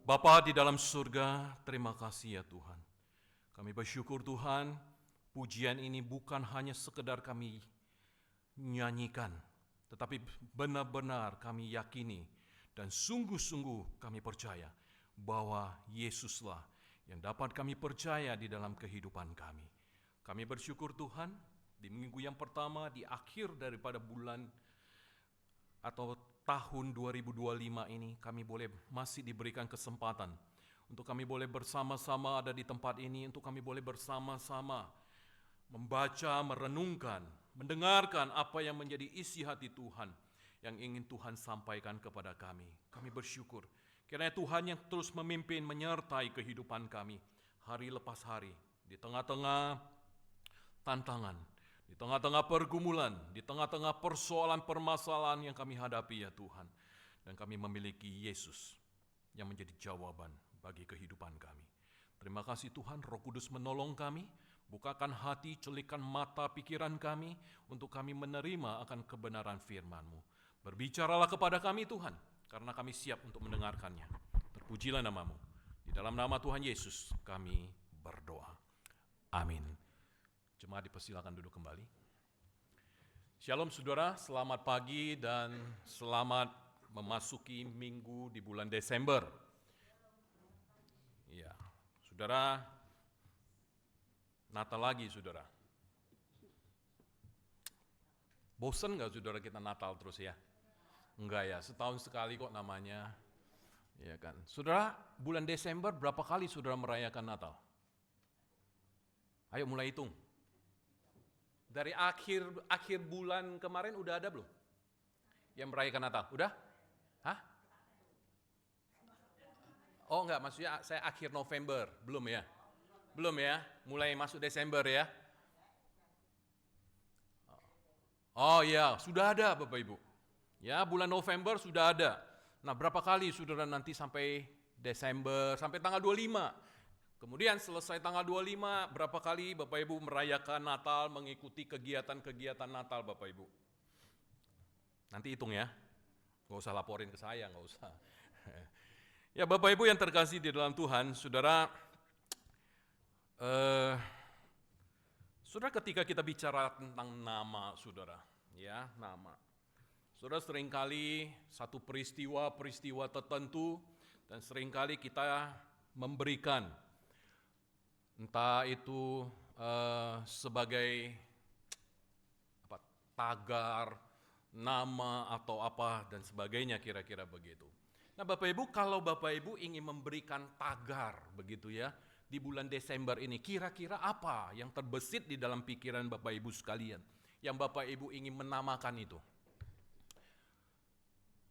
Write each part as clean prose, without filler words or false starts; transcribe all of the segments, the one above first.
Bapa di dalam surga, terima kasih ya Tuhan. Kami bersyukur Tuhan, pujian ini bukan hanya sekedar kami nyanyikan, tetapi benar-benar kami yakini dan sungguh-sungguh kami percaya bahwa Yesuslah yang dapat kami percaya di dalam kehidupan kami. Kami bersyukur Tuhan, di minggu yang pertama, di akhir daripada bulan atau tahun 2025 ini, kami boleh masih diberikan kesempatan untuk kami boleh bersama-sama ada di tempat ini, untuk kami boleh bersama-sama membaca, merenungkan, mendengarkan apa yang menjadi isi hati Tuhan yang ingin Tuhan sampaikan kepada kami. Kami bersyukur kiranya Tuhan yang terus memimpin, menyertai kehidupan kami hari lepas hari, di tengah-tengah tantangan, di tengah-tengah pergumulan, di tengah-tengah persoalan permasalahan yang kami hadapi ya Tuhan. Dan kami memiliki Yesus yang menjadi jawaban bagi kehidupan kami. Terima kasih Tuhan, Roh Kudus menolong kami, bukakan hati, celikan mata pikiran kami, untuk kami menerima akan kebenaran firman-Mu. Berbicaralah kepada kami Tuhan, karena kami siap untuk mendengarkannya. Terpujilah nama-Mu. Di dalam nama Tuhan Yesus kami berdoa. Amin. Jemaat dipersilakan duduk kembali. Shalom saudara, selamat pagi dan selamat memasuki minggu di bulan Desember. Ya, saudara, Natal lagi saudara. Bosen nggak saudara kita Natal terus ya? Enggak ya, setahun sekali kok namanya. Ya kan. Saudara, bulan Desember berapa kali saudara merayakan Natal? Ayo mulai hitung. Dari akhir bulan kemarin udah ada belum yang merayakan Natal? Udah? Hah? Oh enggak, maksudnya saya akhir November, belum ya? Belum ya? Mulai masuk Desember ya? Oh iya, sudah ada Bapak Ibu. Ya, bulan November sudah ada. Nah, berapa kali saudara nanti sampai Desember, sampai tanggal 25? Kemudian selesai tanggal 25, berapa kali Bapak Ibu merayakan Natal, mengikuti kegiatan-kegiatan Natal Bapak Ibu? Nanti hitung ya, nggak usah laporin ke saya, nggak usah. Ya Bapak Ibu yang terkasih di dalam Tuhan, saudara, saudara ketika kita bicara tentang nama saudara, ya nama. Saudara seringkali satu peristiwa tertentu dan seringkali kita memberikan entah itu sebagai tagar, nama atau apa dan sebagainya kira-kira begitu. Nah Bapak Ibu, kalau Bapak Ibu ingin memberikan tagar begitu ya di bulan Desember ini, kira-kira apa yang terbesit di dalam pikiran Bapak Ibu sekalian yang Bapak Ibu ingin menamakan itu?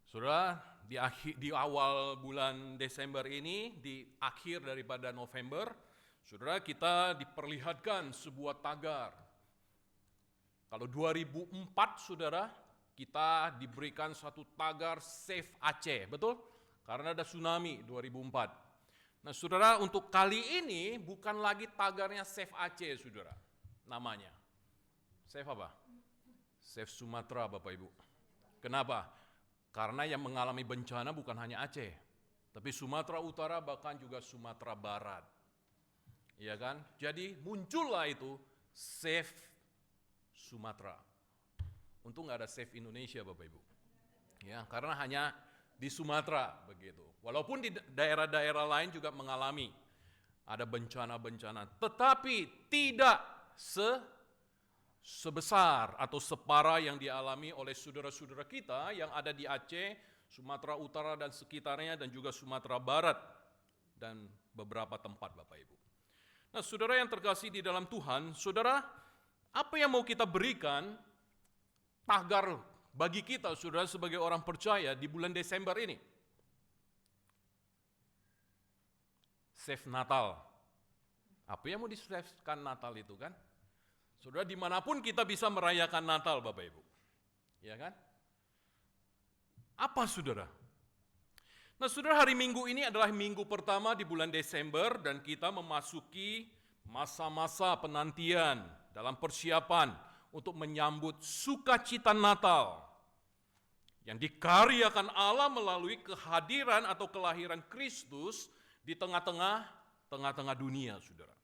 Saudara, di awal bulan Desember ini, di akhir daripada November, saudara, kita diperlihatkan sebuah tagar. Kalau 2004, saudara, kita diberikan satu tagar Save Aceh, betul? Karena ada tsunami 2004. Nah, saudara, untuk kali ini bukan lagi tagarnya Save Aceh, saudara, namanya. Save apa? Save Sumatera, Bapak Ibu. Kenapa? Karena yang mengalami bencana bukan hanya Aceh, tapi Sumatera Utara bahkan juga Sumatera Barat. Ya kan? Jadi muncullah itu Save Sumatera. Untung nggak ada Save Indonesia Bapak Ibu. Ya, karena hanya di Sumatera begitu. Walaupun di daerah-daerah lain juga mengalami ada bencana-bencana, tetapi tidak sebesar atau separah yang dialami oleh saudara-saudara kita yang ada di Aceh, Sumatera Utara dan sekitarnya, dan juga Sumatera Barat dan beberapa tempat Bapak Ibu. Nah saudara yang terkasih di dalam Tuhan, saudara, apa yang mau kita berikan tagar bagi kita saudara sebagai orang percaya di bulan Desember ini? Save Natal. Apa yang mau di-save-kan Natal itu kan? Saudara, dimanapun kita bisa merayakan Natal Bapak Ibu. Ya kan? Apa saudara? Nah saudara, hari Minggu ini adalah minggu pertama di bulan Desember dan kita memasuki masa-masa penantian dalam persiapan untuk menyambut sukacita Natal yang dikaryakan Allah melalui kehadiran atau kelahiran Kristus di tengah-tengah dunia, saudara.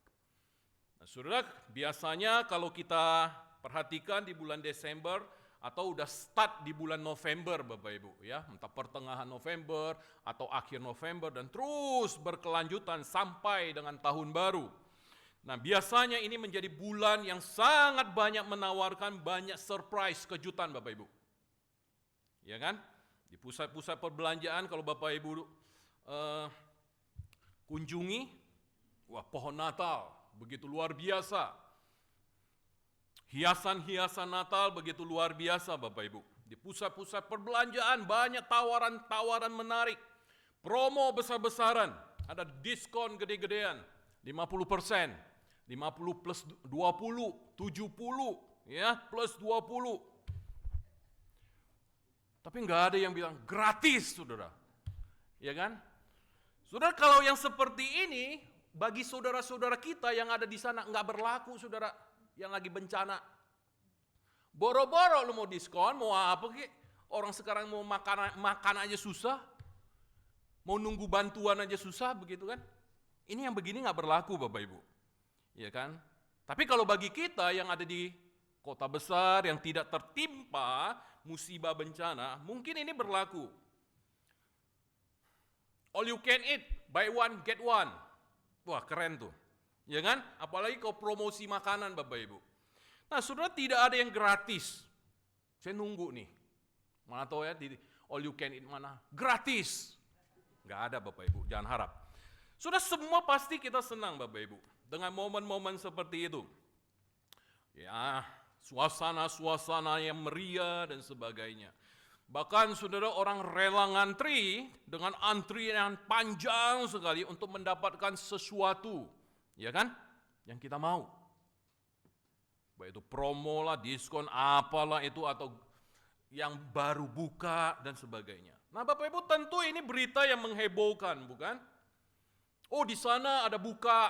Nah, saudara, biasanya kalau kita perhatikan di bulan Desember atau udah start di bulan November, Bapak Ibu, ya, entah pertengahan November atau akhir November dan terus berkelanjutan sampai dengan tahun baru. Nah, biasanya ini menjadi bulan yang sangat banyak menawarkan banyak surprise, kejutan, Bapak Ibu. Ya kan? Di pusat-pusat perbelanjaan kalau Bapak Ibu kunjungi, wah, pohon Natal begitu luar biasa. Hiasan-hiasan Natal begitu luar biasa, Bapak Ibu. Di pusat-pusat perbelanjaan banyak tawaran-tawaran menarik. Promo besar-besaran, ada diskon gede-gedean, 50%, 50 plus 20, 70, ya, plus 20. Tapi nggak ada yang bilang gratis, saudara. Ya kan? Saudara, kalau yang seperti ini, bagi saudara-saudara kita yang ada di sana nggak berlaku, saudara, yang lagi bencana. Boro-boro lu mau diskon, mau apa kek? Orang sekarang mau makan aja susah. Mau nunggu bantuan aja susah, begitu kan? Ini yang begini nggak berlaku, Bapak Ibu. Ya kan? Tapi kalau bagi kita yang ada di kota besar yang tidak tertimpa musibah bencana, mungkin ini berlaku. All you can eat, buy one get one. Wah, keren tuh. Ya kan? Apalagi kalau promosi makanan, Bapak Ibu. Nah, saudara, tidak ada yang gratis. Saya nunggu nih. Mana tahu ya di all you can eat mana? Gratis. Nggak ada, Bapak Ibu, jangan harap. Sudah semua pasti kita senang, Bapak Ibu, dengan momen-momen seperti itu. Ya, suasana-suasana yang meriah dan sebagainya. Bahkan saudara, orang rela ngantri dengan antrian panjang sekali untuk mendapatkan sesuatu, ya kan? Yang kita mau. Baik itu promo lah, diskon apalah itu, atau yang baru buka dan sebagainya. Nah, Bapak Ibu, tentu ini berita yang menghebohkan, bukan? Oh, di sana ada buka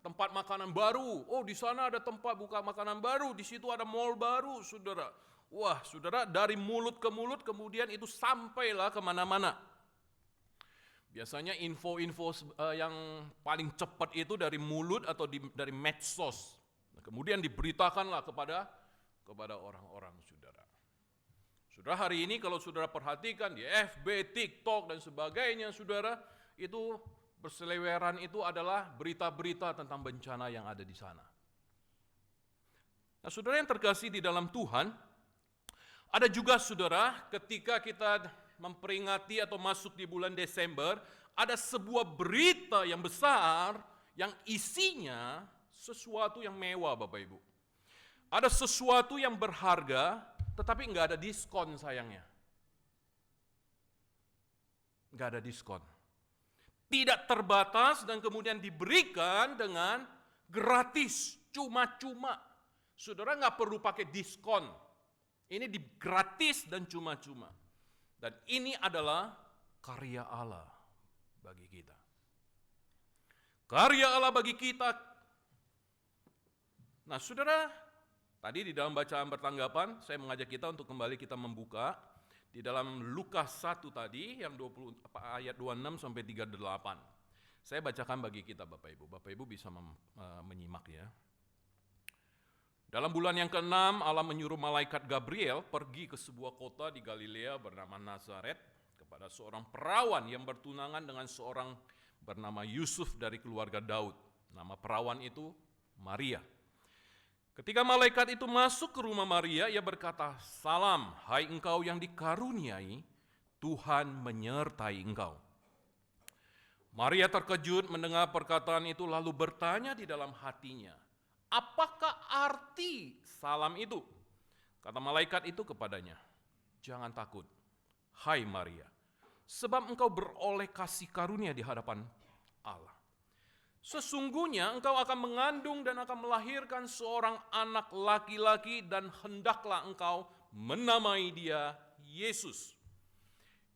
tempat makanan baru. Oh, di sana ada tempat buka makanan baru. Di situ ada mall baru, saudara. Wah, saudara, dari mulut ke mulut kemudian itu sampailah kemana-mana. Biasanya info-info yang paling cepat itu dari mulut atau dari medsos. Nah, kemudian diberitakanlah kepada orang-orang, saudara. Saudara, hari ini kalau saudara perhatikan di FB, TikTok dan sebagainya, saudara, itu berseliweran itu adalah berita-berita tentang bencana yang ada di sana. Nah, saudara yang terkasih di dalam Tuhan, ada juga, saudara, ketika kita memperingati atau masuk di bulan Desember, ada sebuah berita yang besar yang isinya sesuatu yang mewah, Bapak Ibu. Ada sesuatu yang berharga, tetapi nggak ada diskon, sayangnya. Nggak ada diskon. Tidak terbatas dan kemudian diberikan dengan gratis, cuma-cuma. Saudara nggak perlu pakai diskon. Ini gratis dan cuma-cuma. Dan ini adalah karya Allah bagi kita. Karya Allah bagi kita. Nah, saudara, tadi di dalam bacaan bertanggapan, saya mengajak kita untuk kembali kita membuka di dalam Lukas 1 tadi, yang ayat 26 sampai 38. Saya bacakan bagi kita, Bapak Ibu. Bapak Ibu bisa menyimak ya. Dalam bulan yang ke-6, Allah menyuruh malaikat Gabriel pergi ke sebuah kota di Galilea bernama Nazaret kepada seorang perawan yang bertunangan dengan seorang bernama Yusuf dari keluarga Daud. Nama perawan itu Maria. Ketika malaikat itu masuk ke rumah Maria, ia berkata, "Salam, hai engkau yang dikaruniai, Tuhan menyertai engkau." Maria terkejut mendengar perkataan itu lalu bertanya di dalam hatinya, "Apakah arti salam itu?" Kata malaikat itu kepadanya, "Jangan takut, hai Maria, sebab engkau beroleh kasih karunia di hadapan Allah. Sesungguhnya engkau akan mengandung dan akan melahirkan seorang anak laki-laki dan hendaklah engkau menamai dia Yesus.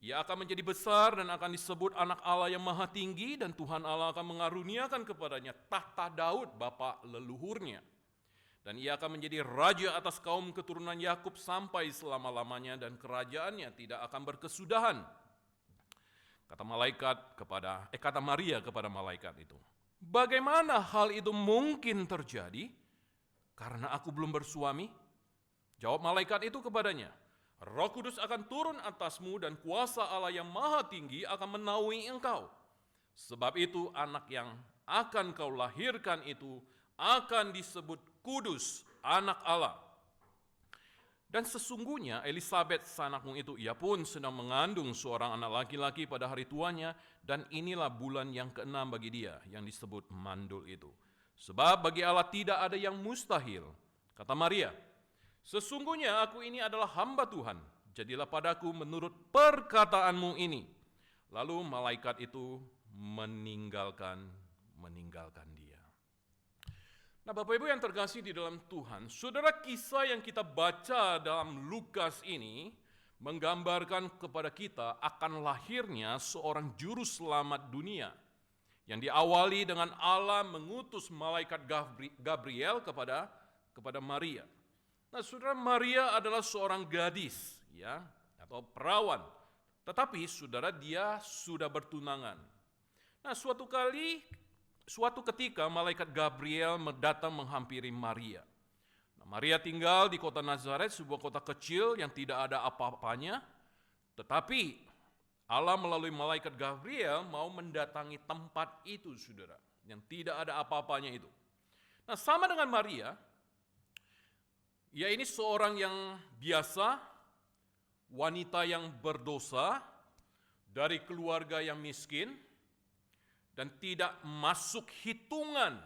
Ia akan menjadi besar dan akan disebut anak Allah yang maha tinggi dan Tuhan Allah akan mengaruniakan kepadanya tahta Daud bapa leluhurnya. Dan ia akan menjadi raja atas kaum keturunan Yakub sampai selama-lamanya, dan kerajaannya tidak akan berkesudahan. Kata Maria kepada malaikat itu, bagaimana hal itu mungkin terjadi? Karena aku belum bersuami. Jawab malaikat itu kepadanya, Roh Kudus akan turun atasmu dan kuasa Allah yang Maha Tinggi akan menaungi engkau. Sebab itu anak yang akan kau lahirkan itu akan disebut kudus, anak Allah. Dan sesungguhnya Elisabet sanakmu itu, ia pun sedang mengandung seorang anak laki-laki pada hari tuanya, dan inilah bulan yang ke-6 bagi dia, yang disebut mandul itu. Sebab bagi Allah tidak ada yang mustahil. Kata Maria, sesungguhnya aku ini adalah hamba Tuhan, jadilah padaku menurut perkataanmu ini. Lalu malaikat itu meninggalkan dia. Nah, Bapak Ibu yang terkasih di dalam Tuhan, saudara, kisah yang kita baca dalam Lukas ini menggambarkan kepada kita akan lahirnya seorang juru selamat dunia yang diawali dengan Allah mengutus malaikat Gabriel kepada Maria. Nah, saudara, Maria adalah seorang gadis, ya, atau perawan, tetapi saudara, dia sudah bertunangan. Nah, suatu ketika malaikat Gabriel datang menghampiri Maria. Nah, Maria tinggal di kota Nazaret, sebuah kota kecil yang tidak ada apa-apanya, tetapi Allah melalui malaikat Gabriel mau mendatangi tempat itu, saudara, yang tidak ada apa-apanya itu. Nah, sama dengan Maria, ia ini seorang yang biasa, wanita yang berdosa, dari keluarga yang miskin, dan tidak masuk hitungan.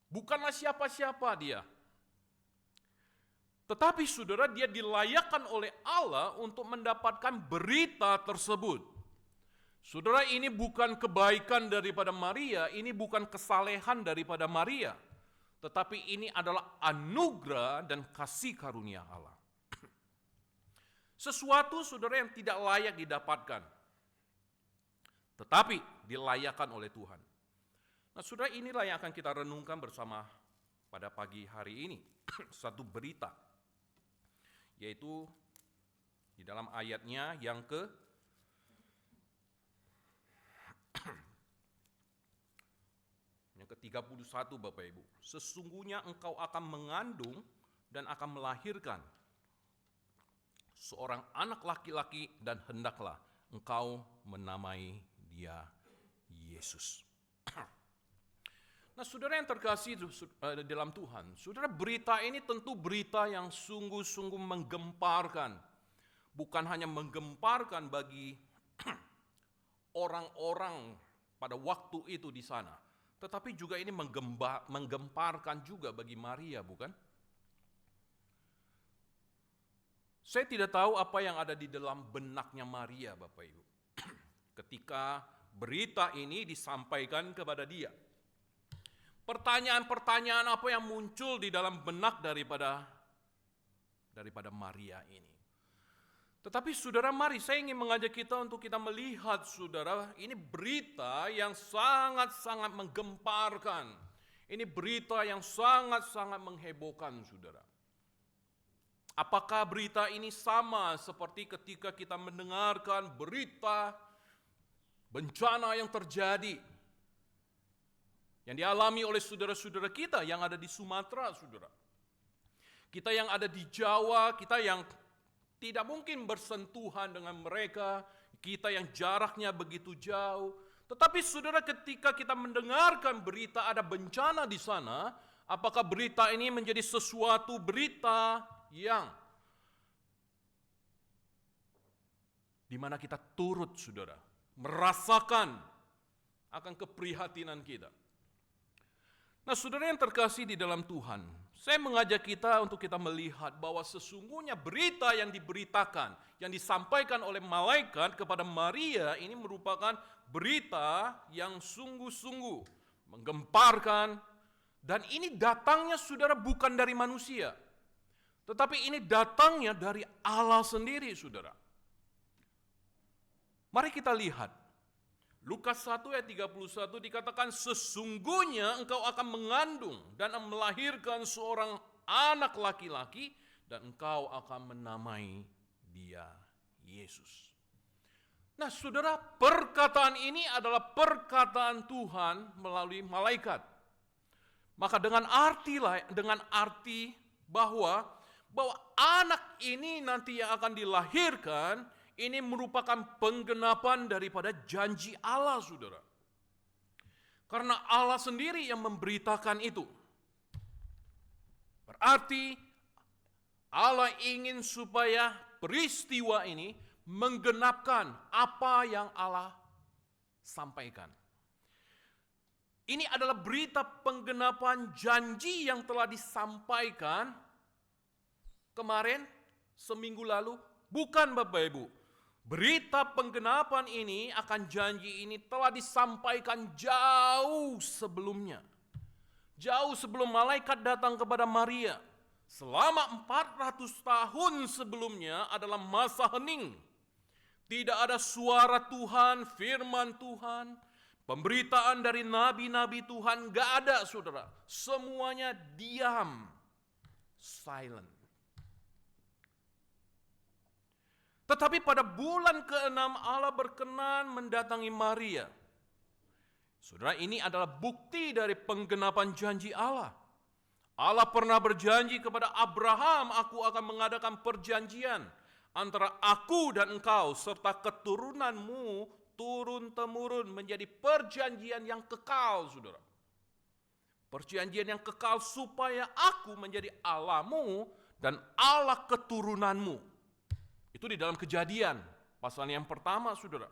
Bukanlah siapa-siapa dia. Tetapi saudara, dia dilayakkan oleh Allah untuk mendapatkan berita tersebut. Saudara, ini bukan kebaikan daripada Maria, ini bukan kesalehan daripada Maria, tetapi ini adalah anugerah dan kasih karunia Allah. Sesuatu, saudara, yang tidak layak didapatkan, tetapi dilayakkan oleh Tuhan. Nah, saudara, inilah yang akan kita renungkan bersama pada pagi hari ini. Satu berita, yaitu di dalam ayatnya yang ke-31, Bapak Ibu. Sesungguhnya engkau akan mengandung dan akan melahirkan seorang anak laki-laki, dan hendaklah engkau menamai dia Yesus. Nah, saudara yang terkasih dalam Tuhan, saudara, berita ini tentu berita yang sungguh-sungguh menggemparkan. Bukan hanya menggemparkan bagi orang-orang pada waktu itu di sana, tetapi juga ini menggemparkan juga bagi Maria, bukan? Saya tidak tahu apa yang ada di dalam benaknya Maria, Bapak Ibu, ketika berita ini disampaikan kepada dia. Pertanyaan-pertanyaan apa yang muncul di dalam benak daripada Maria ini. Tetapi saudara, mari saya ingin mengajak kita untuk kita melihat, saudara, ini berita yang sangat-sangat menggemparkan. Ini berita yang sangat-sangat menghebohkan, saudara. Apakah berita ini sama seperti ketika kita mendengarkan berita bencana yang terjadi, yang dialami oleh saudara-saudara kita yang ada di Sumatera, saudara. Kita yang ada di Jawa, kita yang tidak mungkin bersentuhan dengan mereka, kita yang jaraknya begitu jauh. Tetapi saudara, ketika kita mendengarkan berita ada bencana di sana, apakah berita ini menjadi sesuatu berita yang dimana kita turut, saudara, merasakan akan keprihatinan kita. Nah, saudara yang terkasih di dalam Tuhan, saya mengajak kita untuk kita melihat bahwa sesungguhnya berita yang diberitakan, yang disampaikan oleh malaikat kepada Maria ini merupakan berita yang sungguh-sungguh menggemparkan, dan ini datangnya, saudara, bukan dari manusia, tetapi ini datangnya dari Allah sendiri, saudara. Mari kita lihat Lukas 1 ayat 31 dikatakan, sesungguhnya engkau akan mengandung dan melahirkan seorang anak laki-laki dan engkau akan menamai dia Yesus. Nah saudara, perkataan ini adalah perkataan Tuhan melalui malaikat. Maka dengan arti bahwa anak ini nanti yang akan dilahirkan, ini merupakan penggenapan daripada janji Allah, saudara. Karena Allah sendiri yang memberitakan itu. Berarti Allah ingin supaya peristiwa ini menggenapkan apa yang Allah sampaikan. Ini adalah berita penggenapan janji yang telah disampaikan kemarin, seminggu lalu. Bukan Bapak Ibu. Berita penggenapan ini akan janji ini telah disampaikan jauh sebelumnya. Jauh sebelum malaikat datang kepada Maria. Selama 400 tahun sebelumnya adalah masa hening. Tidak ada suara Tuhan, firman Tuhan, pemberitaan dari nabi-nabi Tuhan, gak ada saudara. Semuanya diam, silent. Tetapi pada bulan ke-6 Allah berkenan mendatangi Maria. Saudara, ini adalah bukti dari penggenapan janji Allah. Allah pernah berjanji kepada Abraham, aku akan mengadakan perjanjian antara aku dan engkau serta keturunanmu turun-temurun menjadi perjanjian yang kekal, saudara. Perjanjian yang kekal supaya aku menjadi Allahmu dan Allah keturunanmu. Itu di dalam Kejadian, pasal yang pertama, saudara.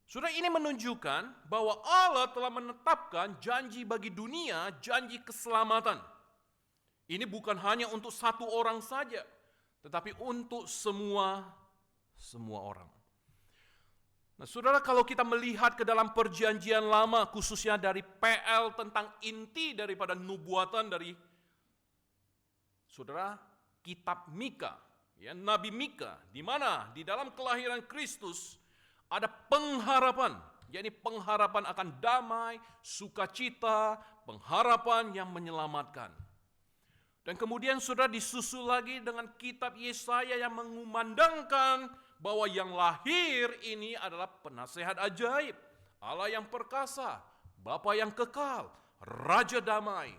Saudara, ini menunjukkan bahwa Allah telah menetapkan janji bagi dunia, janji keselamatan. Ini bukan hanya untuk satu orang saja, tetapi untuk semua orang. Nah, saudara, kalau kita melihat ke dalam perjanjian lama, khususnya dari PL tentang inti daripada nubuatan dari, saudara, kitab Mika, ya, Nabi Mika, di mana di dalam kelahiran Kristus ada pengharapan, yakni pengharapan akan damai, sukacita, pengharapan yang menyelamatkan. Dan kemudian sudah disusul lagi dengan kitab Yesaya yang mengumandangkan bahwa yang lahir ini adalah penasehat ajaib, Allah yang perkasa, Bapa yang kekal, Raja damai.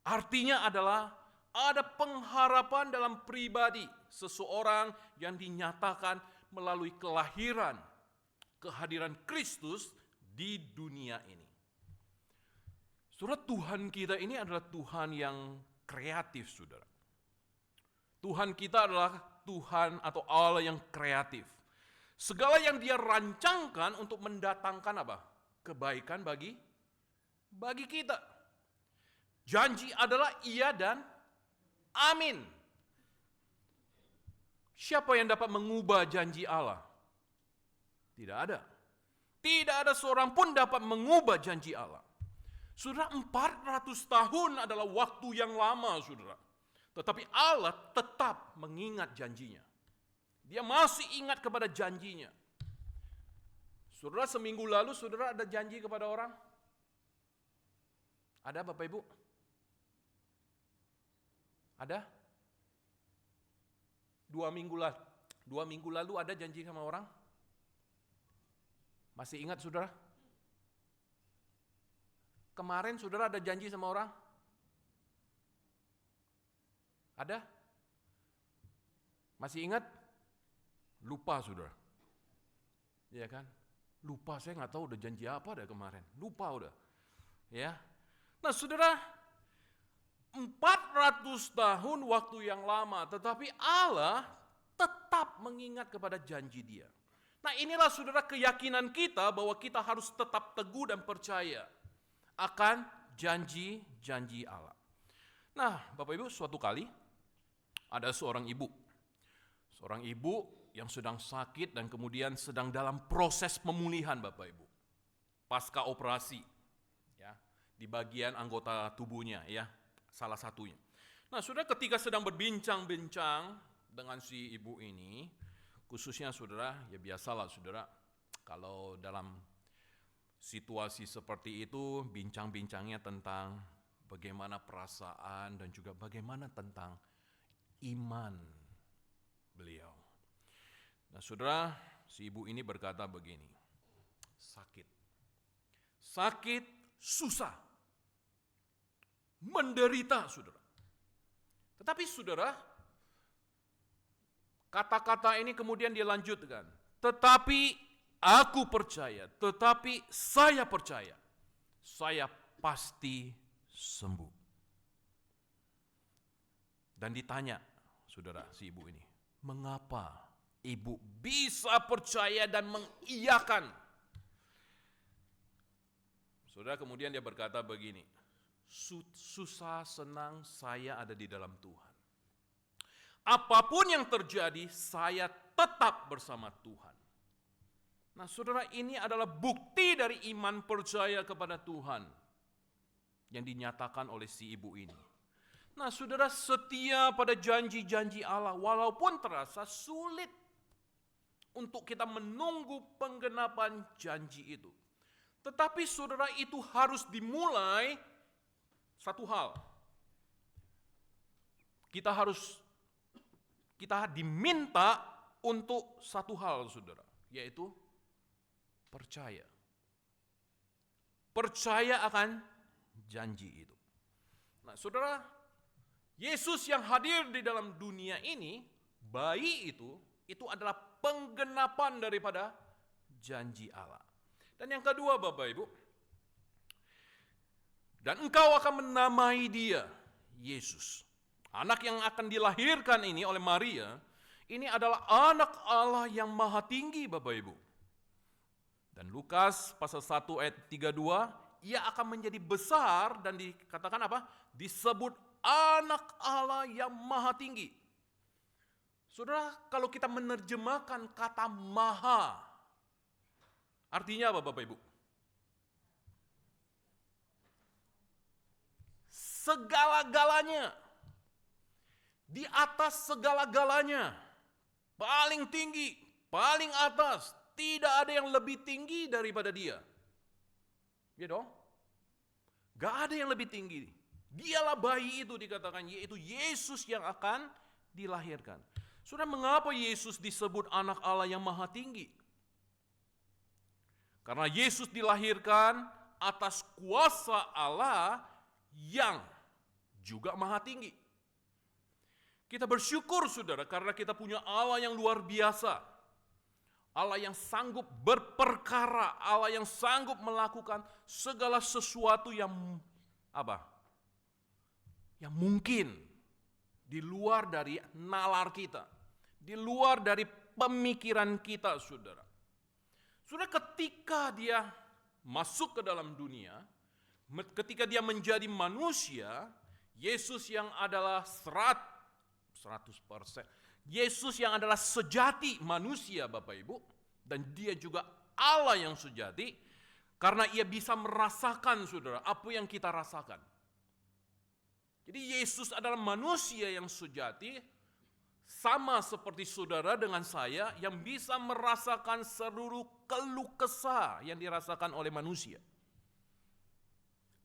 Artinya adalah ada pengharapan dalam pribadi seseorang yang dinyatakan melalui kelahiran, kehadiran Kristus di dunia ini. Saudara, Tuhan kita ini adalah Tuhan yang kreatif, saudara. Tuhan kita adalah Tuhan atau Allah yang kreatif. Segala yang Dia rancangkan untuk mendatangkan apa? Kebaikan bagi kita. Janji adalah iya dan amin. Siapa yang dapat mengubah janji Allah? Tidak ada. Tidak ada seorang pun dapat mengubah janji Allah. Saudara, 400 tahun adalah waktu yang lama, saudara. Tetapi Allah tetap mengingat janjinya. Dia masih ingat kepada janjinya. Saudara, seminggu lalu saudara ada janji kepada orang? Ada Bapak Ibu? Ada? 2 minggu lalu ada janji sama orang? Masih ingat saudara? Kemarin saudara ada janji sama orang? Ada? Masih ingat? Lupa saudara. Iya kan? Lupa, saya nggak tahu udah janji apa dah kemarin. Lupa udah. Ya. Nah saudara, 400 tahun waktu yang lama, tetapi Allah tetap mengingat kepada janji Dia. Nah inilah saudara keyakinan kita bahwa kita harus tetap teguh dan percaya akan janji-janji Allah. Nah Bapak Ibu, suatu kali ada seorang ibu yang sedang sakit dan kemudian sedang dalam proses pemulihan Bapak Ibu. Pasca operasi, ya, di bagian anggota tubuhnya, ya. Salah satunya. Nah, saudara, ketika sedang berbincang-bincang dengan si ibu ini, khususnya saudara, ya biasalah saudara, Kalau dalam situasi seperti itu, bincang-bincangnya tentang bagaimana perasaan dan juga bagaimana tentang iman beliau. Nah, saudara, si ibu ini berkata begini, sakit, susah, menderita, saudara. Tetapi saudara, kata-kata ini kemudian dilanjutkan, tetapi aku percaya, tetapi saya percaya, saya pasti sembuh. Dan ditanya, saudara, si ibu ini, mengapa ibu bisa percaya dan mengiyakan? Saudara, kemudian dia berkata begini, susah senang saya ada di dalam Tuhan. Apapun yang terjadi, saya tetap bersama Tuhan. Nah, saudara, ini adalah bukti dari iman percaya kepada Tuhan yang dinyatakan oleh si ibu ini. Nah, saudara, setia pada janji-janji Allah walaupun terasa sulit untuk kita menunggu penggenapan janji itu. Tetapi saudara, itu harus dimulai satu hal. Kita diminta untuk satu hal, saudara, yaitu percaya. Percaya akan janji itu. Nah, saudara, Yesus yang hadir di dalam dunia ini, bayi itu adalah penggenapan daripada janji Allah. Dan yang kedua, Bapak Ibu, dan engkau akan menamai dia Yesus. Anak yang akan dilahirkan ini oleh Maria, ini adalah anak Allah yang maha tinggi, Bapak Ibu. Dan Lukas pasal 1 ayat 32, ia akan menjadi besar dan dikatakan apa? Disebut anak Allah yang maha tinggi. Saudara, kalau kita menerjemahkan kata maha, artinya apa, Bapak Ibu? Segala-galanya. Di atas segala-galanya. Paling tinggi, paling atas. Tidak ada yang lebih tinggi daripada dia. Ya dong? Gak ada yang lebih tinggi. Dialah bayi itu dikatakan, yaitu Yesus yang akan dilahirkan. Saudara, mengapa Yesus disebut anak Allah yang maha tinggi? Karena Yesus dilahirkan atas kuasa Allah yang juga maha tinggi. Kita bersyukur, saudara, karena kita punya Allah yang luar biasa. Allah yang sanggup berperkara, Allah yang sanggup melakukan segala sesuatu yang apa? Yang mungkin di luar dari nalar kita, di luar dari pemikiran kita, saudara. Saudara, ketika dia masuk ke dalam dunia, ketika dia menjadi manusia, Yesus yang adalah 100%, Yesus yang adalah sejati manusia, Bapak Ibu, dan dia juga Allah yang sejati, karena ia bisa merasakan, saudara, apa yang kita rasakan. Jadi Yesus adalah manusia yang sejati, sama seperti saudara dengan saya, yang bisa merasakan seluruh keluh kesah yang dirasakan oleh manusia.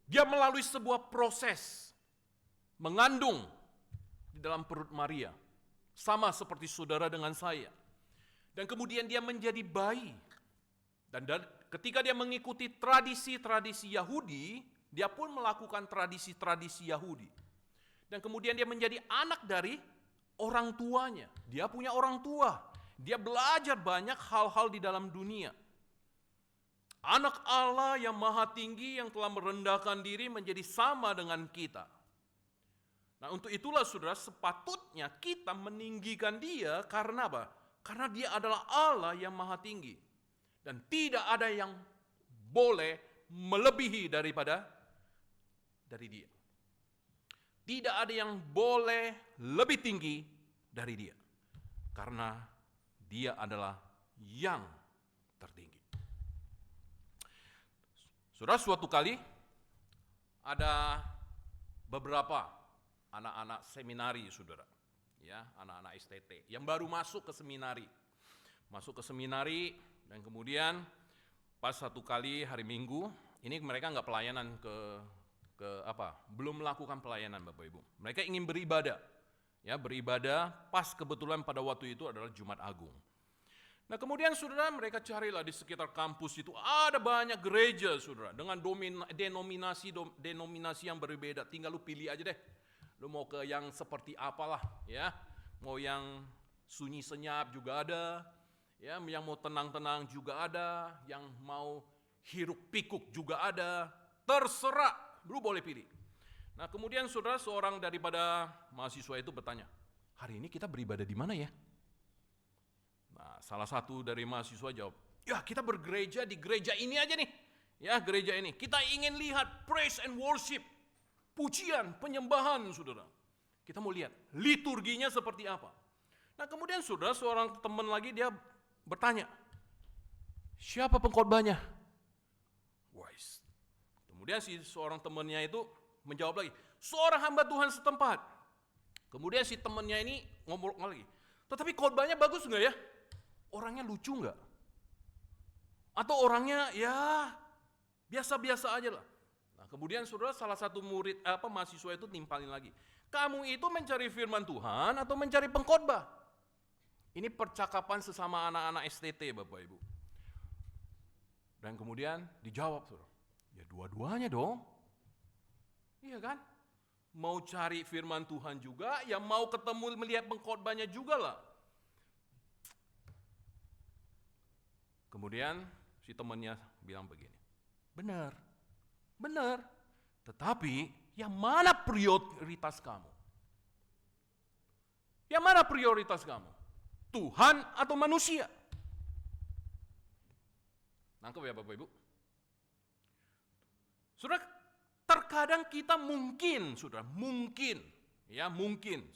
Dia melalui sebuah proses mengandung di dalam perut Maria, sama seperti saudara dengan saya. Dan kemudian dia menjadi bayi. Dan ketika dia mengikuti tradisi-tradisi Yahudi, dia pun melakukan tradisi-tradisi Yahudi. Dan kemudian dia menjadi anak dari orang tuanya. Dia punya orang tua. Dia belajar banyak hal-hal di dalam dunia. Anak Allah yang maha tinggi yang telah merendahkan diri menjadi sama dengan kita. Nah, untuk itulah saudara, sepatutnya kita meninggikan dia karena apa? Karena dia adalah Allah yang maha tinggi. Dan tidak ada yang boleh melebihi dari dia. Tidak ada yang boleh lebih tinggi dari dia. Karena dia adalah yang tertinggi. Saudara, suatu kali ada beberapa anak-anak seminari, saudara, ya, anak-anak STT yang baru masuk ke seminari. Masuk ke seminari, Dan kemudian pas satu kali hari Minggu, ini mereka nggak pelayanan belum melakukan pelayanan Bapak Ibu. Mereka ingin beribadah. Ya, beribadah pas kebetulan pada waktu itu adalah Jumat Agung. Nah, kemudian saudara, mereka carilah di sekitar kampus itu ada banyak gereja saudara dengan denominasi yang berbeda. Tinggal lu pilih aja deh. Lu mau ke yang seperti apalah ya. Mau yang sunyi senyap juga ada. Ya, yang mau tenang-tenang juga ada, yang mau hiruk pikuk juga ada. Terserah, lu boleh pilih. Nah, kemudian saudara, seorang daripada mahasiswa itu bertanya, "Hari ini kita beribadah di mana ya?" Nah, salah satu dari mahasiswa jawab, "Ya, kita bergereja di gereja ini aja nih. Ya, gereja ini. Kita ingin lihat praise and worship. Pujian, penyembahan, saudara. Kita mau lihat liturginya seperti apa." Nah, kemudian saudara, seorang teman lagi dia bertanya, "Siapa pengkhotbahnya?" Wise. Kemudian si seorang temannya itu menjawab lagi, "Seorang hamba Tuhan setempat." Kemudian si temannya ini ngomong lagi, "Tetapi khotbahnya bagus nggak ya? Orangnya lucu nggak? Atau orangnya ya biasa-biasa aja lah." Nah, kemudian saudara, salah satu mahasiswa itu nimpalin lagi, "Kamu itu mencari firman Tuhan atau mencari pengkhotbah?" Ini percakapan sesama anak-anak STT Bapak Ibu. Dan kemudian dijawab saudara, "Ya dua-duanya dong." Iya kan? Mau cari firman Tuhan juga, ya mau ketemu melihat pengkhotbahnya juga lah. Kemudian si temannya bilang begini, benar. Tetapi yang mana prioritas kamu? Yang mana prioritas kamu? Tuhan atau manusia? Nangkep ya Bapak Ibu? Saudara, terkadang kita mungkin,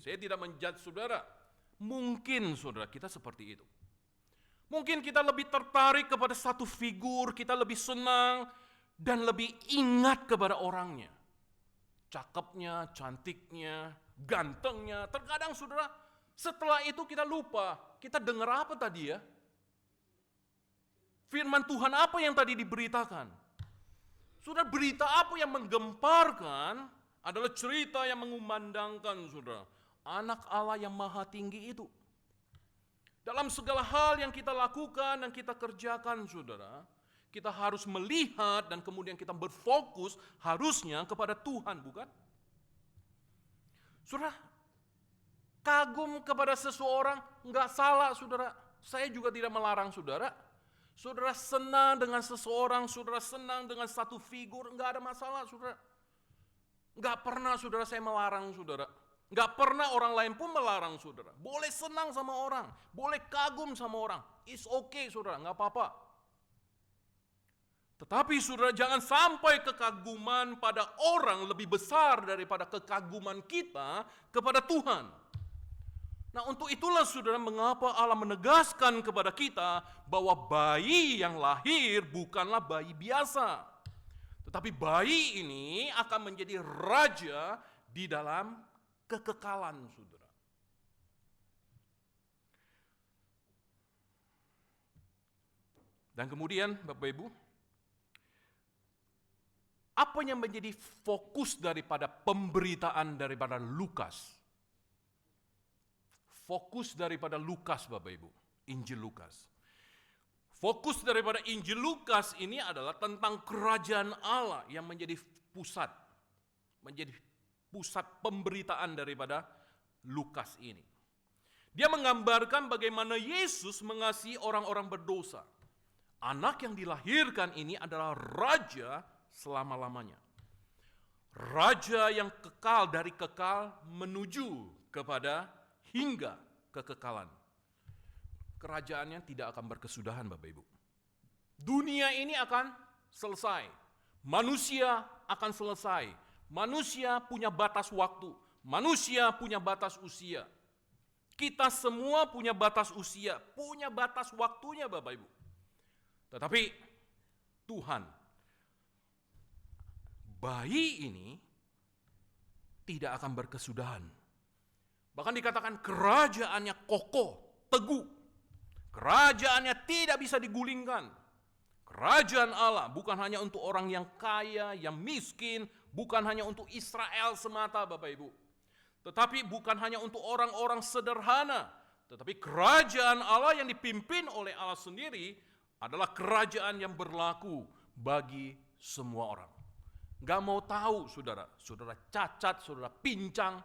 saya tidak menjudge saudara, mungkin saudara kita seperti itu. Mungkin kita lebih tertarik kepada satu figur, kita lebih senang dan lebih ingat kepada orangnya. Cakepnya, cantiknya, gantengnya. Terkadang saudara, setelah itu kita lupa, kita dengar apa tadi ya? Firman Tuhan apa yang tadi diberitakan? Saudara, berita apa yang menggemparkan adalah cerita yang mengumandangkan saudara, anak Allah yang maha tinggi itu. Dalam segala hal yang kita lakukan dan kita kerjakan saudara, kita harus melihat dan kemudian kita berfokus harusnya kepada Tuhan, bukan? Saudara, kagum kepada seseorang enggak salah saudara. Saya juga tidak melarang saudara. Saudara senang dengan seseorang, saudara senang dengan satu figur, enggak ada masalah saudara. Enggak pernah saudara saya melarang saudara. Enggak pernah orang lain pun melarang saudara. Boleh senang sama orang, boleh kagum sama orang. It's okay saudara, enggak apa-apa. Tetapi saudara jangan sampai kekaguman pada orang lebih besar daripada kekaguman kita kepada Tuhan. Nah, untuk itulah saudara mengapa Allah menegaskan kepada kita bahwa bayi yang lahir bukanlah bayi biasa. Tetapi bayi ini akan menjadi raja di dalam kekekalan saudara. Dan kemudian Bapak Ibu, apa yang menjadi fokus daripada pemberitaan daripada Lukas? Fokus daripada Lukas Bapak Ibu, Injil Lukas. Fokus daripada Injil Lukas ini adalah tentang kerajaan Allah yang menjadi pusat pemberitaan daripada Lukas ini. Dia menggambarkan bagaimana Yesus mengasihi orang-orang berdosa. Anak yang dilahirkan ini adalah raja selama-lamanya. Raja yang kekal dari kekal menuju kepada hingga kekekalan. Kerajaannya tidak akan berkesudahan Bapak Ibu. Dunia ini akan selesai. Manusia akan selesai. Manusia punya batas waktu. Manusia punya batas usia. Kita semua punya batas usia, punya batas waktunya Bapak Ibu. Tetapi Tuhan, bayi ini tidak akan berkesudahan. Bahkan dikatakan kerajaannya kokoh, teguh. Kerajaannya tidak bisa digulingkan. Kerajaan Allah bukan hanya untuk orang yang kaya, yang miskin, bukan hanya untuk Israel semata, Bapak Ibu. Tetapi bukan hanya untuk orang-orang sederhana, tetapi kerajaan Allah yang dipimpin oleh Allah sendiri adalah kerajaan yang berlaku bagi semua orang. Gak mau tahu saudara cacat, saudara pincang,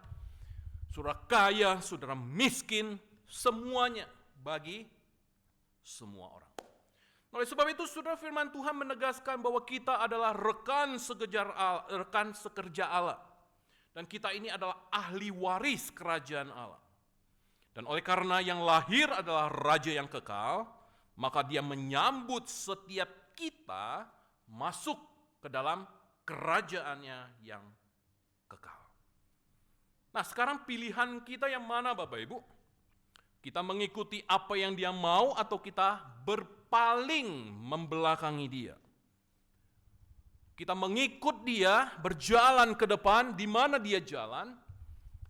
saudara kaya, saudara miskin, semuanya bagi semua orang. Oleh sebab itu, saudara, firman Tuhan menegaskan bahwa kita adalah rekan sekerja Allah. Dan kita ini adalah ahli waris kerajaan Allah. Dan oleh karena yang lahir adalah raja yang kekal, maka dia menyambut setiap kita masuk ke dalam kerajaannya yang kekal. Nah, sekarang pilihan kita yang mana, Bapak Ibu? Kita mengikuti apa yang dia mau atau kita berpaling membelakangi dia? Kita mengikut dia, berjalan ke depan di mana dia jalan,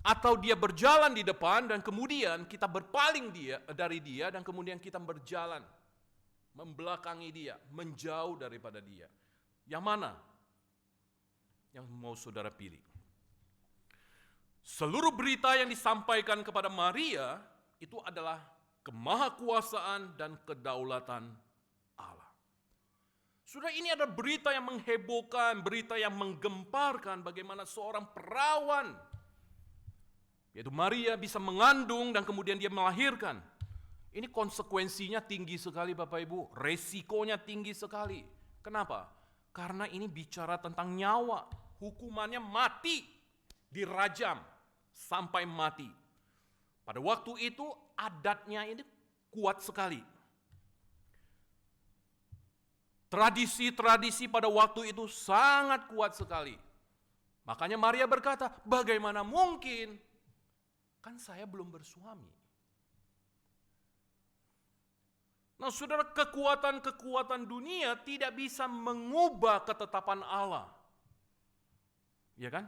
atau dia berjalan di depan dan kemudian kita berpaling dari dia dan kemudian kita berjalan membelakangi dia, menjauh daripada dia. Yang mana yang mau saudara pilih? Seluruh berita yang disampaikan kepada Maria itu adalah kemahakuasaan dan kedaulatan Allah. Saudara, ini adalah berita yang menghebohkan, berita yang menggemparkan bagaimana seorang perawan, yaitu Maria, bisa mengandung dan kemudian dia melahirkan. Ini konsekuensinya tinggi sekali, Bapak Ibu, resikonya tinggi sekali. Kenapa? Karena ini bicara tentang nyawa, hukumannya mati, dirajam sampai mati. Pada waktu itu adatnya ini kuat sekali. Tradisi-tradisi pada waktu itu sangat kuat sekali. Makanya Maria berkata, bagaimana mungkin? Kan saya belum bersuami. Nah, saudara, kekuatan-kekuatan dunia tidak bisa mengubah ketetapan Allah. Ya kan?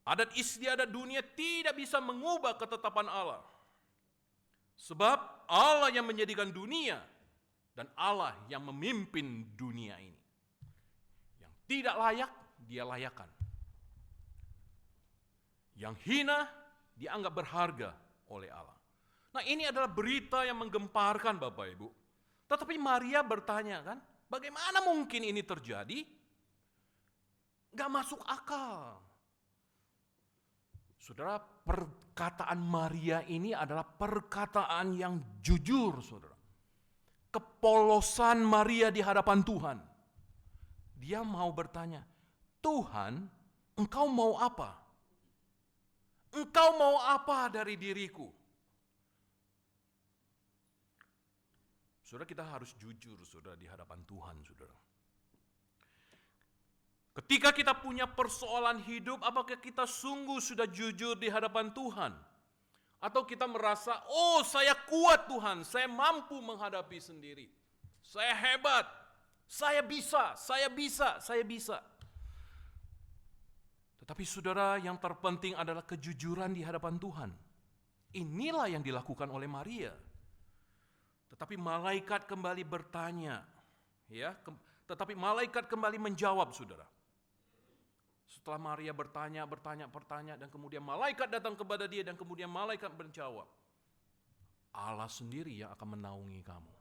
Adat istiadat dunia tidak bisa mengubah ketetapan Allah. Sebab Allah yang menjadikan dunia dan Allah yang memimpin dunia ini. Yang tidak layak, dia layakan. Yang hina, dianggap berharga oleh Allah. Nah, ini adalah berita yang menggemparkan, Bapak Ibu. Tetapi Maria bertanya kan, bagaimana mungkin ini terjadi? Gak masuk akal. Saudara, perkataan Maria ini adalah perkataan yang jujur, saudara. Kepolosan Maria di hadapan Tuhan. Dia mau bertanya, Tuhan, engkau mau apa? Engkau mau apa dari diriku? Saudara, kita harus jujur, saudara, di hadapan Tuhan, saudara. Ketika kita punya persoalan hidup, apakah kita sungguh sudah jujur di hadapan Tuhan? Atau kita merasa, oh saya kuat Tuhan, saya mampu menghadapi sendiri. Saya hebat, saya bisa. Tetapi saudara, yang terpenting adalah kejujuran di hadapan Tuhan. Inilah yang dilakukan oleh Maria. Tetapi malaikat kembali bertanya, tetapi malaikat kembali menjawab, saudara. Setelah Maria bertanya, dan kemudian malaikat datang kepada dia, dan kemudian malaikat menjawab, Allah sendiri yang akan menaungi kamu.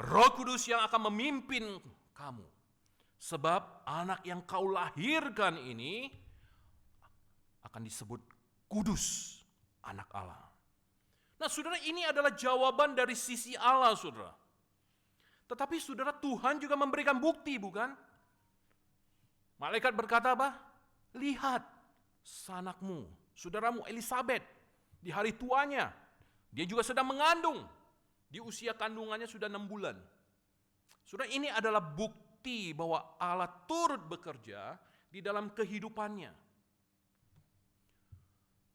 Roh Kudus yang akan memimpin kamu. Sebab anak yang kau lahirkan ini akan disebut kudus, anak Allah. Nah, saudara, ini adalah jawaban dari sisi Allah, saudara. Tetapi saudara, Tuhan juga memberikan bukti, bukan? Malaikat berkata apa? Lihat, sanakmu, saudaramu Elisabet, di hari tuanya, dia juga sedang mengandung. Di usia kandungannya sudah 6 bulan. Saudara, ini adalah bukti bahwa Allah turut bekerja di dalam kehidupannya.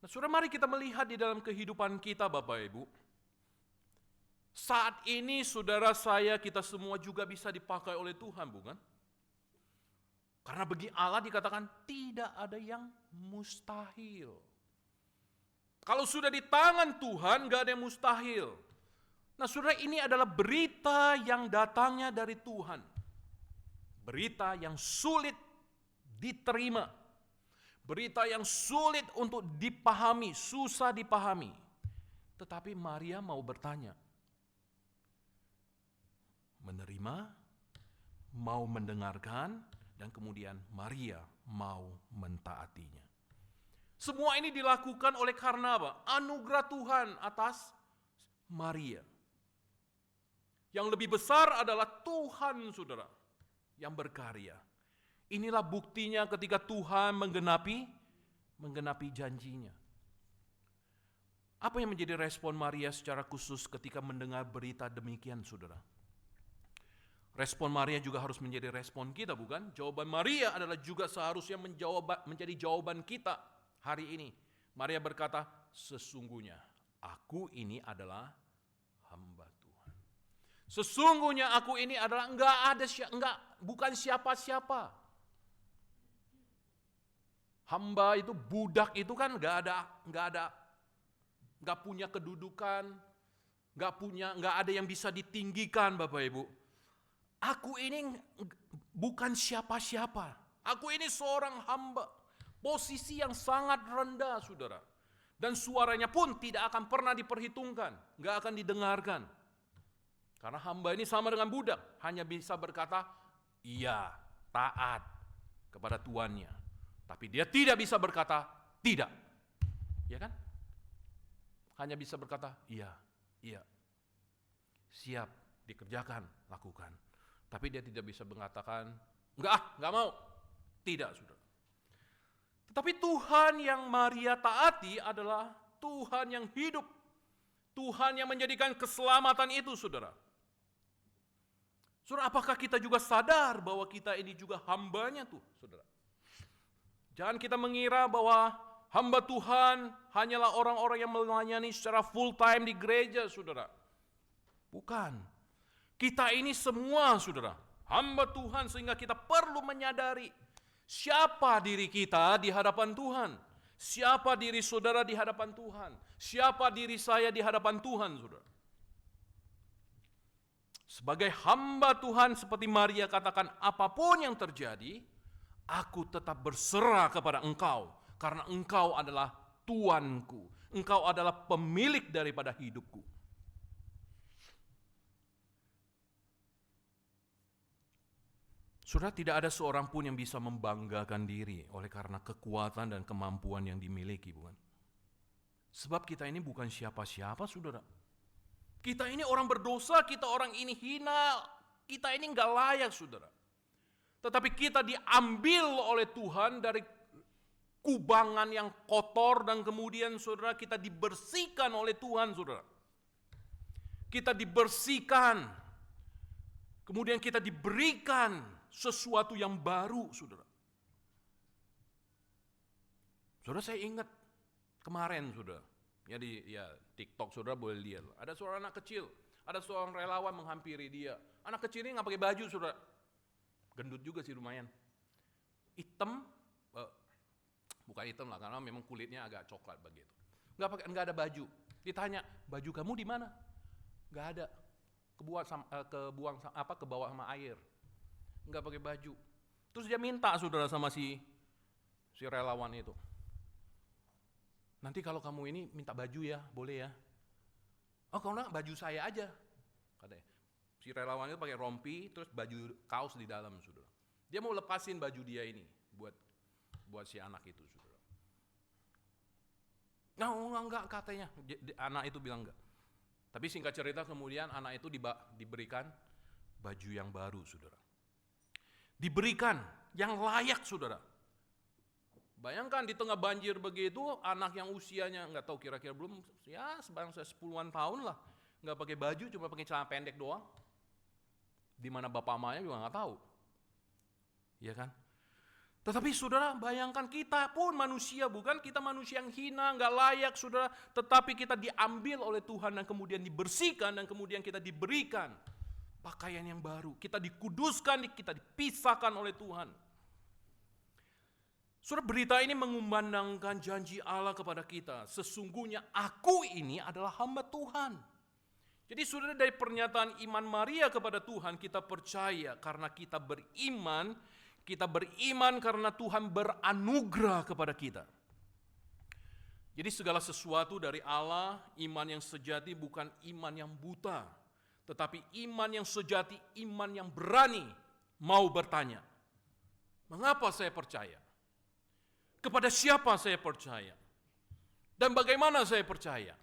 Nah, saudara, mari kita melihat di dalam kehidupan kita, Bapak Ibu. Saat ini saudara saya, kita semua juga bisa dipakai oleh Tuhan, bukan? Karena bagi Allah dikatakan tidak ada yang mustahil. Kalau sudah di tangan Tuhan, gak ada yang mustahil. Nah saudara, ini adalah berita yang datangnya dari Tuhan. Berita yang sulit diterima. Berita yang sulit untuk dipahami, susah dipahami. Tetapi Maria mau bertanya. Menerima, mau mendengarkan, dan kemudian Maria mau mentaatinya. Semua ini dilakukan oleh karena apa? Anugerah Tuhan atas Maria. Yang lebih besar adalah Tuhan, saudara, yang berkarya. Inilah buktinya ketika Tuhan menggenapi janjinya. Apa yang menjadi respon Maria secara khusus ketika mendengar berita demikian, saudara? Respon Maria juga harus menjadi respon kita, bukan? Jawaban Maria adalah juga seharusnya menjadi jawaban kita hari ini. Maria berkata, sesungguhnya aku ini adalah hamba Tuhan. Sesungguhnya aku ini adalah bukan siapa-siapa. Hamba itu, budak itu kan nggak punya kedudukan, nggak ada yang bisa ditinggikan, Bapak Ibu. Aku ini bukan siapa-siapa. Aku ini seorang hamba. Posisi yang sangat rendah, saudara. Dan suaranya pun tidak akan pernah diperhitungkan. Nggak akan didengarkan. Karena hamba ini sama dengan budak. Hanya bisa berkata, iya, taat kepada tuannya. Tapi dia tidak bisa berkata, tidak. Ya kan? Hanya bisa berkata, iya. Siap, dikerjakan, lakukan. Tapi dia tidak bisa mengatakan, enggak mau. Tidak, saudara. Tetapi Tuhan yang Maria taati adalah Tuhan yang hidup. Tuhan yang menjadikan keselamatan itu, saudara. Saudara, apakah kita juga sadar bahwa kita ini juga hambanya tuh, saudara? Jangan kita mengira bahwa hamba Tuhan hanyalah orang-orang yang melayani secara full time di gereja, saudara. Bukan. Kita ini semua, saudara, hamba Tuhan, sehingga kita perlu menyadari siapa diri kita di hadapan Tuhan. Siapa diri saudara di hadapan Tuhan. Siapa diri saya di hadapan Tuhan, saudara. Sebagai hamba Tuhan, seperti Maria katakan, apapun yang terjadi, aku tetap berserah kepada Engkau. Karena Engkau adalah Tuanku. Engkau adalah pemilik daripada hidupku. Saudara, tidak ada seorang pun yang bisa membanggakan diri oleh karena kekuatan dan kemampuan yang dimiliki, bukan? Sebab kita ini bukan siapa-siapa, saudara. Kita ini orang berdosa, kita orang ini hina, kita ini nggak layak, saudara. Tetapi kita diambil oleh Tuhan dari kubangan yang kotor dan kemudian, saudara, kita dibersihkan oleh Tuhan, saudara. Kita dibersihkan, kemudian kita diberikan sesuatu yang baru, saudara. Saudara, saya ingat kemarin, saudara. Jadi TikTok saudara boleh lihat. Ada seorang anak kecil, ada seorang relawan menghampiri dia. Anak kecil ini nggak pakai baju, saudara. Gendut juga sih lumayan. Hitam, bukan hitam lah, karena memang kulitnya agak coklat begitu. Nggak ada baju. Ditanya, baju kamu di mana? Nggak ada. Ke bawah sama air. Nggak pakai baju. Terus dia minta, saudara, sama si relawan itu. Nanti kalau kamu ini minta baju ya, boleh ya? Oh, kalau enggak baju saya aja, katanya. Si relawan itu pakai rompi, terus baju kaos di dalam, saudara. Dia mau lepasin baju dia ini buat si anak itu, saudara. Enggak katanya, anak itu bilang enggak. Tapi singkat cerita kemudian anak itu diberikan baju yang baru, saudara. Diberikan yang layak, saudara. Bayangkan di tengah banjir begitu, anak yang usianya nggak tahu kira-kira belum, ya sebangsa 10-an tahun lah, nggak pakai baju, cuma pakai celana pendek doang. Di mana bapak mamanya juga nggak tahu, ya kan? Tetapi saudara, bayangkan kita pun manusia, bukan? Kita manusia yang hina, nggak layak, saudara. Tetapi kita diambil oleh Tuhan dan kemudian dibersihkan dan kemudian kita diberikan pakaian yang baru. Kita dikuduskan, kita dipisahkan oleh Tuhan. Saudara, berita ini mengumandangkan janji Allah kepada kita. Sesungguhnya aku ini adalah hamba Tuhan. Jadi saudara, dari pernyataan iman Maria kepada Tuhan, kita percaya karena kita beriman karena Tuhan beranugerah kepada kita. Jadi segala sesuatu dari Allah, iman yang sejati bukan iman yang buta, tetapi iman yang sejati, iman yang berani mau bertanya. Mengapa saya percaya? Kepada siapa saya percaya? Dan bagaimana saya percaya?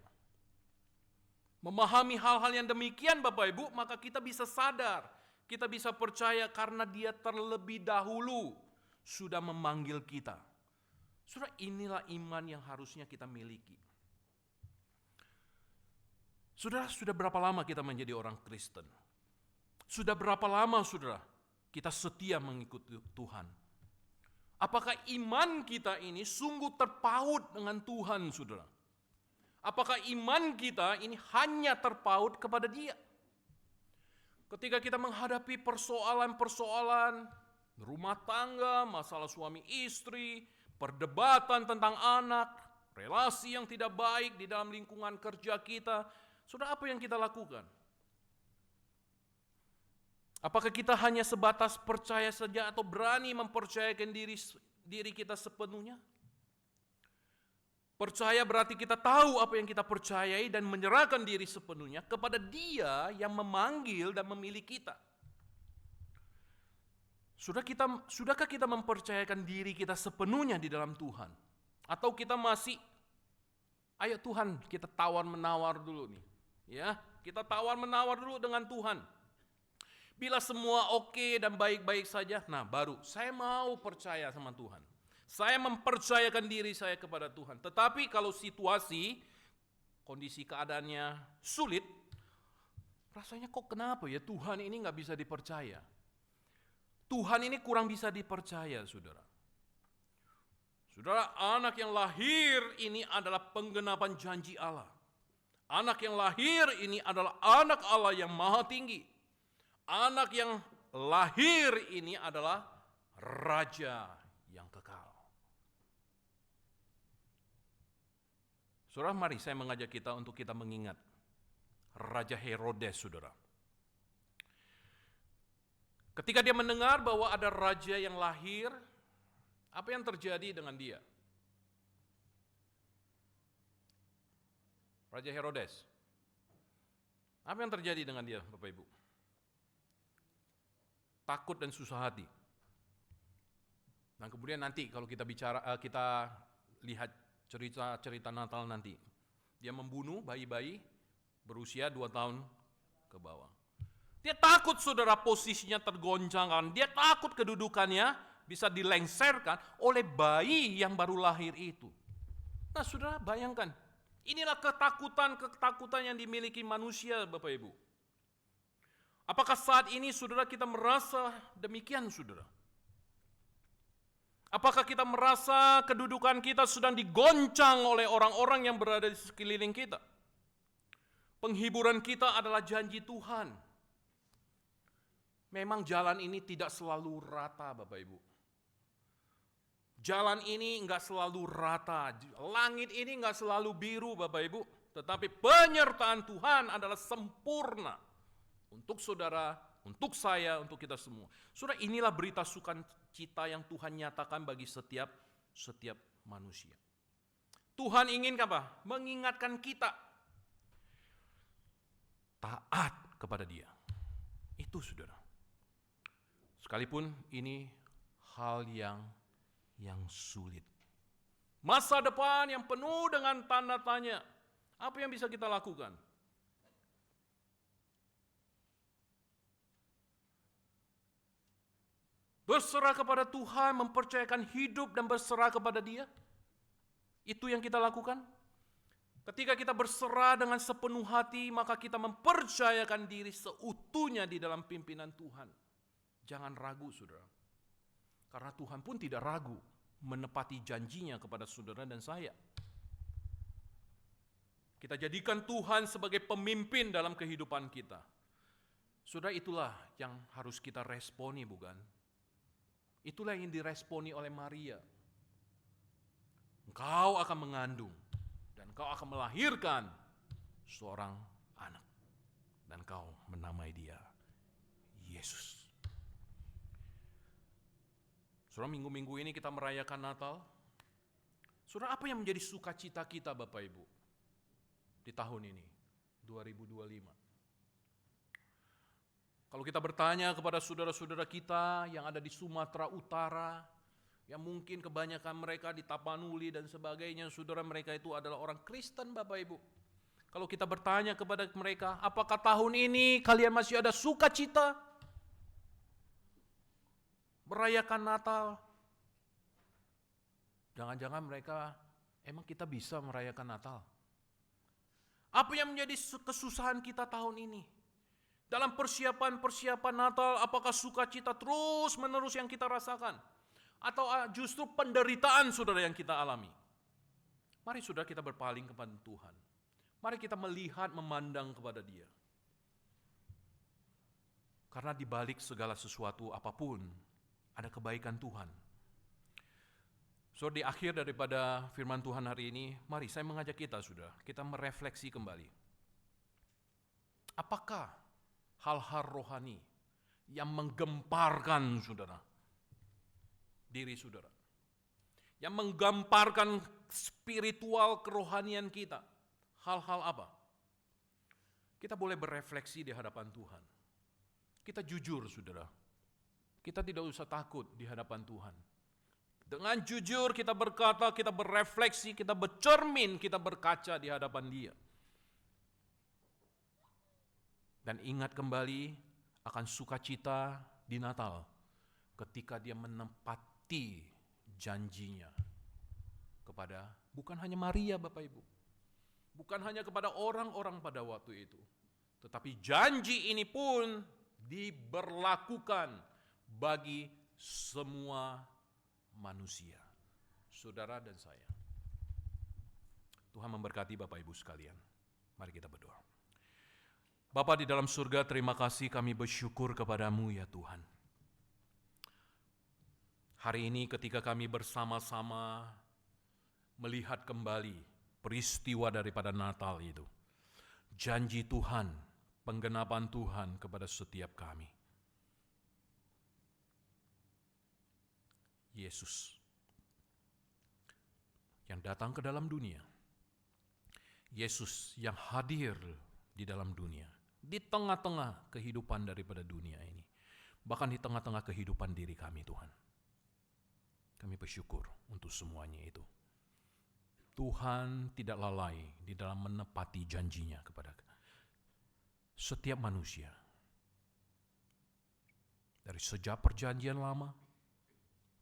Memahami hal-hal yang demikian Bapak Ibu, maka kita bisa sadar, kita bisa percaya karena Dia terlebih dahulu sudah memanggil kita. Saudara, inilah iman yang harusnya kita miliki. Saudara, sudah berapa lama kita menjadi orang Kristen? Sudah berapa lama saudara kita setia mengikuti Tuhan? Apakah iman kita ini sungguh terpaut dengan Tuhan saudara? Apakah iman kita ini hanya terpaut kepada Dia? Ketika kita menghadapi persoalan-persoalan rumah tangga, masalah suami istri, perdebatan tentang anak, relasi yang tidak baik di dalam lingkungan kerja kita, saudara, apa yang kita lakukan? Apakah kita hanya sebatas percaya saja atau berani mempercayakan diri kita sepenuhnya? Percaya berarti kita tahu apa yang kita percayai dan menyerahkan diri sepenuhnya kepada Dia yang memanggil dan memilih kita. Sudahkah kita mempercayakan diri kita sepenuhnya di dalam Tuhan? Atau kita masih, ayo Tuhan, kita tawar-menawar dulu nih. Ya, kita tawar-menawar dulu dengan Tuhan. Bila semua oke dan baik-baik saja, nah baru saya mau percaya sama Tuhan. Saya mempercayakan diri saya kepada Tuhan. Tetapi kalau situasi, kondisi keadaannya sulit, rasanya kok kenapa ya Tuhan ini nggak bisa dipercaya? Tuhan ini kurang bisa dipercaya, saudara. Saudara, anak yang lahir ini adalah penggenapan janji Allah. Anak yang lahir ini adalah anak Allah yang maha tinggi. Anak yang lahir ini adalah raja yang kekal. Saudara, mari saya mengajak kita untuk kita mengingat Raja Herodes, saudara. Ketika dia mendengar bahwa ada raja yang lahir, apa yang terjadi dengan dia? Raja Herodes. Apa yang terjadi dengan dia, Bapak Ibu? Takut dan susah hati. Dan kemudian nanti kalau kita lihat cerita Natal nanti. Dia membunuh bayi-bayi berusia 2 tahun ke bawah. Dia takut saudara posisinya tergoncangkan. Dia takut kedudukannya bisa dilengserkan oleh bayi yang baru lahir itu. Nah saudara, bayangkan. Inilah ketakutan yang dimiliki manusia, Bapak Ibu. Apakah saat ini saudara kita merasa demikian, saudara? Apakah kita merasa kedudukan kita sedang digoncang oleh orang-orang yang berada di sekeliling kita? Penghiburan kita adalah janji Tuhan. Memang jalan ini tidak selalu rata, Bapak Ibu. Jalan ini enggak selalu rata. Langit ini enggak selalu biru, Bapak Ibu. Tetapi penyertaan Tuhan adalah sempurna. Untuk saudara, untuk saya, untuk kita semua. Saudara, inilah berita sukacita yang Tuhan nyatakan bagi setiap manusia. Tuhan ingin apa? Mengingatkan kita taat kepada Dia. Itu saudara. Sekalipun ini hal yang sulit. Masa depan yang penuh dengan tanda tanya. Apa yang bisa kita lakukan? Berserah kepada Tuhan, mempercayakan hidup dan berserah kepada Dia. Itu yang kita lakukan. Ketika kita berserah dengan sepenuh hati, maka kita mempercayakan diri seutuhnya di dalam pimpinan Tuhan. Jangan ragu, saudara. Karena Tuhan pun tidak ragu menepati janjinya kepada saudara dan saya. Kita jadikan Tuhan sebagai pemimpin dalam kehidupan kita. Saudara, itulah yang harus kita responi, bukan? Itulah yang diresponi oleh Maria. Engkau akan mengandung dan engkau akan melahirkan seorang anak. dan kau menamai dia Yesus. Saudara, minggu-minggu ini kita merayakan Natal. Saudara, apa yang menjadi sukacita kita Bapak Ibu di tahun ini, 2025? Kalau kita bertanya kepada saudara-saudara kita yang ada di Sumatera Utara, yang mungkin kebanyakan mereka di Tapanuli dan sebagainya, saudara mereka itu adalah orang Kristen Bapak Ibu. Kalau kita bertanya kepada mereka, apakah tahun ini kalian masih ada sukacita merayakan Natal? Jangan-jangan mereka, emang kita bisa merayakan Natal? Apa yang menjadi kesusahan kita tahun ini? Dalam persiapan Natal, apakah sukacita terus-menerus yang kita rasakan? Atau justru penderitaan saudara yang kita alami? Mari saudara kita berpaling kepada Tuhan. Mari kita melihat, memandang kepada Dia. Karena di balik segala sesuatu apapun, ada kebaikan Tuhan. So, di akhir daripada firman Tuhan hari ini, mari saya mengajak kita saudara, kita merefleksi kembali. Apakah hal-hal rohani yang menggemparkan saudara, diri saudara, yang menggemparkan spiritual kerohanian kita? Hal-hal apa? Kita boleh berefleksi di hadapan Tuhan. Kita jujur saudara, kita tidak usah takut di hadapan Tuhan. Dengan jujur kita berkata, kita berefleksi, kita bercermin, kita berkaca di hadapan Dia. Dan ingat kembali akan sukacita di Natal ketika Dia menepati janjinya kepada bukan hanya Maria Bapak Ibu, bukan hanya kepada orang-orang pada waktu itu, tetapi janji ini pun diberlakukan bagi semua manusia, saudara dan saya. Tuhan memberkati Bapak Ibu sekalian. Mari kita berdoa. Bapa di dalam surga, terima kasih, kami bersyukur kepadamu ya Tuhan. Hari ini ketika kami bersama-sama melihat kembali peristiwa daripada Natal itu, janji Tuhan, penggenapan Tuhan kepada setiap kami. Yesus yang datang ke dalam dunia, Yesus yang hadir di dalam dunia, di tengah-tengah kehidupan daripada dunia ini, bahkan di tengah-tengah kehidupan diri kami Tuhan. Kami bersyukur untuk semuanya itu. Tuhan tidak lalai di dalam menepati janjinya kepada setiap manusia. Dari sejak perjanjian lama,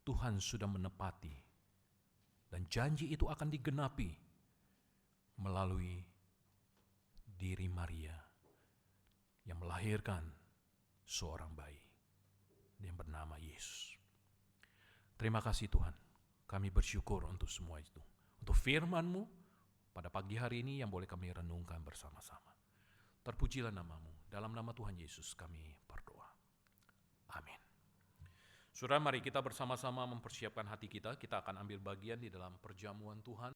Tuhan sudah menepati, dan janji itu akan digenapi melalui diri Maria yang melahirkan seorang bayi yang bernama Yesus. Terima kasih Tuhan, kami bersyukur untuk semua itu, untuk firman-Mu pada pagi hari ini yang boleh kami renungkan bersama-sama. Terpujilah nama-Mu, dalam nama Tuhan Yesus kami berdoa. Amin. Saudara, mari kita bersama-sama mempersiapkan hati kita, kita akan ambil bagian di dalam perjamuan Tuhan.